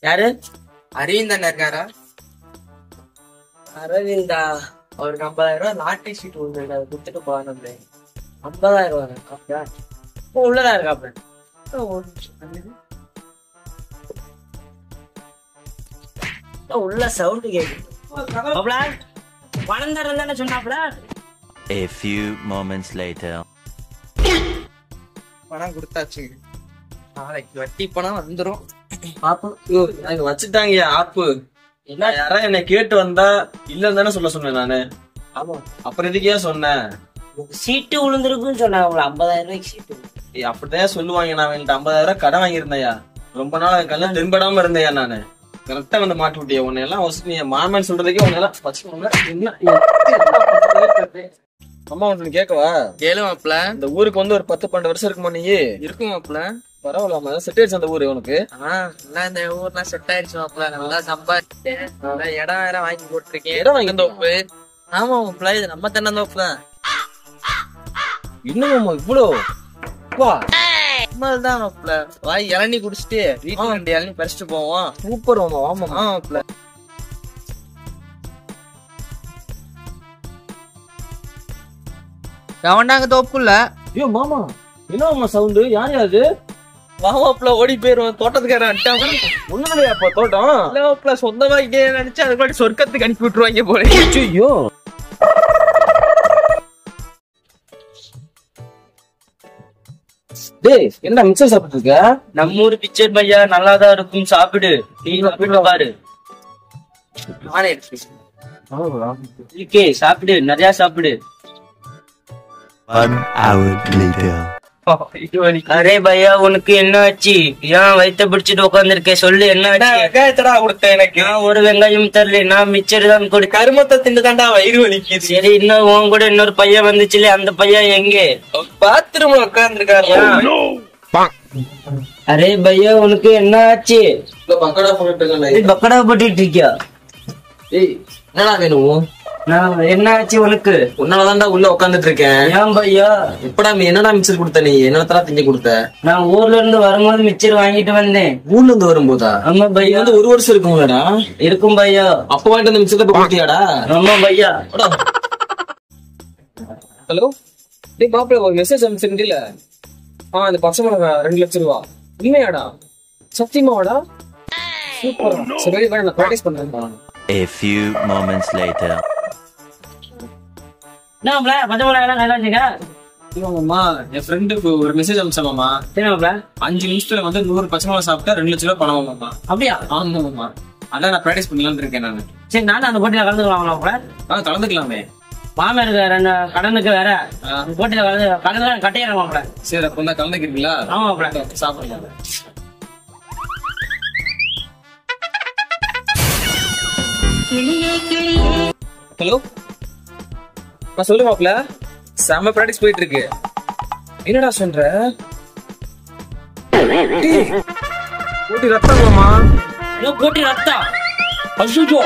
யாரு? அரவிந்தன் இருக்காரா? அரவிந்தா? அவருக்கு 50,000 லாட்டரி சீட் ஒன்று கொடுத்துட்டு போவாங்க. 50,000 உள்ளதா இருக்காப்ல. உள்ள சவுண்ட் கேக்குது. பணம் தரேன்னு சொன்னாப்ல. A few moments later. பணம் கொடுத்தாச்சு. நாளைக்கு வட்டி பணம் வந்துரும். வச்சுட்டாங்க ஆப்பு. என்ன யாரா என்ன கேட்டு வந்தா இல்லன்னு தானே சொல்ல சொன்னேன் நானு. ஆமா. அப்புறம் எதுக்கே சொன்னேன்? சீட்டு விழுந்திருக்குன்னு சொன்னாங்க. 50,000 சீட்டு. அப்படிதான் சொல்லுவாங்க. நான் 50,000 கடன் வாங்கியிருந்தேயா. ரொம்ப நாள் கல்யாணம் தென்படாம இருந்தேயா நானு. கரெக்டா வந்து மாட்டி விட்டியா. உன்னை எல்லாம் நீ மாமன் சொல்றதுக்கே உன்னை எல்லாம் அம்மா ஒன்று கேட்கவா? கேளு மாப்ள. இந்த ஊருக்கு வந்து ஒரு 10-12 வருஷம் இருக்குமா நீ? இருக்கும் மாப்ள. பரவாயில்லாம செட் ஆயிடுச்சு அந்த ஊரு உனக்கு. இந்த ஊர்லாம் செட் ஆயிடுச்சு மாப்ள. நல்லா சம்பாதிச்சேன். இடம் வேற வாங்கி போட்டிருக்கேன். இடம் வாங்கி தோப்பு. ஆமா மாப்ள, இது நம்ம தென்னந்தோப்பு தான். இன்னும் இவ்வளோ தான் மாப்ள. வாய் இளநீ குடிச்சிட்டு வீட்டுக்கு 2 இளநீ பறிச்சுட்டு போவோம். சூப்பர் மாமா. ஆமா மாப்ள. எவன்டாங்க தோப்புல? ஐயோ மாமா, என்ன சவுண்டு? யார் யாரு? மாமாப்ல ஓடி போயிருவோம். தோட்டத்துக்காரன் ஒண்ணுலையா அப்ப தோட்டம் சொந்தமாக்கிட்டே நினைச்சு அதுக்கு சொர்க்கத்துக்கு அனுப்பி விட்டுருவாங்க போல. ஐயோ டேய், என்ன மிக்சர் சாப்பிட்டு இருக்க? நம்ம ஊரு பிக்சர் பையா நல்லாதான் இருக்கும். சாப்பிடு. நீ சாப்பிட்டு பாரு. சாப்பிடு, நிறைய சாப்பிடு. 1 hour later. அரே பையா, உனக்கு என்ன ஆச்சு? ஏன் வயிற்ற பிடிச்சிட்டு உட்காந்துருக்க? சொல்லு, என்ன வெங்காயத்தடா கொடுத்தேன் எனக்கு. நான் ஒரு வெங்காயம் தரல. நான் மிச்சர் தான் கொடுக்க. கருமத்தை திண்டு தாண்டா வயிறு வலிக்குது. சரி, இன்னும் உன் கூட இன்னொரு பையன் வந்துச்சுல, அந்த பையன் எங்கே? பாத்ரூம்ல உட்காந்துருக்காரு. அரே பையா, உனக்கு என்ன ஆச்சு? பக்கடா போட்டுட்டு பக்கடா போட்டுட்டு இருக்கியா? என்னடா வேணும்? என்ன ஆச்சு உனக்கு? உன்னாலதான்டா உள்ள உட்காந்துட்டு இருக்கேன். ஏன் பையா? எப்படா நீ என்னடா மிக்சர் கொடுத்த? நீ என்னத்தரா திங்க கொடுத்த? நான் ஊர்ல இருந்து வரும்போது மிச்சர் வாங்கிட்டு வந்தேன். ஊர்ல இருந்து வரும்போதா? ஆமா பையா. வந்து 1 வருஷம் இருக்கும்லடா? இருக்கும் பையா. அப்ப வாங்கிட்டு அந்த மிக்சர் கொடுத்தியாடா? ஆமா பையா. ஹலோ டேய் மாப்பிள்ள, ஒரு மெசேஜ் அனுப்பிச்சிருந்தீல? இந்த பச்சை மிளகா 2 லட்சம் ரூபா. உண்மையாடா? சத்தியமாவாடா? சூப்பர். சரி, நான் பிராக்டிஸ் பண்றேன். A few moments later. என் ஃப்ரெண்டுக்கு ஒரு மெசேஜ் அனுப்பிச்சமாமா. 5 நிமிஷத்துல வந்து 100 பச்சை மிளகா சாப்பிட்டா 2 லட்சம் ரூபாய் பணம் மாமா. அப்படியா? ஆமாமா. அதான் நான் பிராக்டிஸ் பண்ணலாம்னு இருக்கேன் நானு. சரி, நானும் அந்த போட்டியில கலந்துக்கலாமா? கலந்துக்கலாமே. மாமா இருக்கு 2 கடனுக்கு வேற போட்டியில கலந்து கட்டையிடமாப்ல. சரி, அப்ப தான் கலந்துக்கிறீங்களா? ஆமாப்ல. சாப்பிடலாம். ஹலோ, நான் சொல்லு மாப்ள. செம்ம பிராக்டிஸ் போயிட்டு இருக்கு. என்னடா சொல்ற? போட்டி ரத்தம் மாமா. போட்டி ரத்தம். அசுஜோ.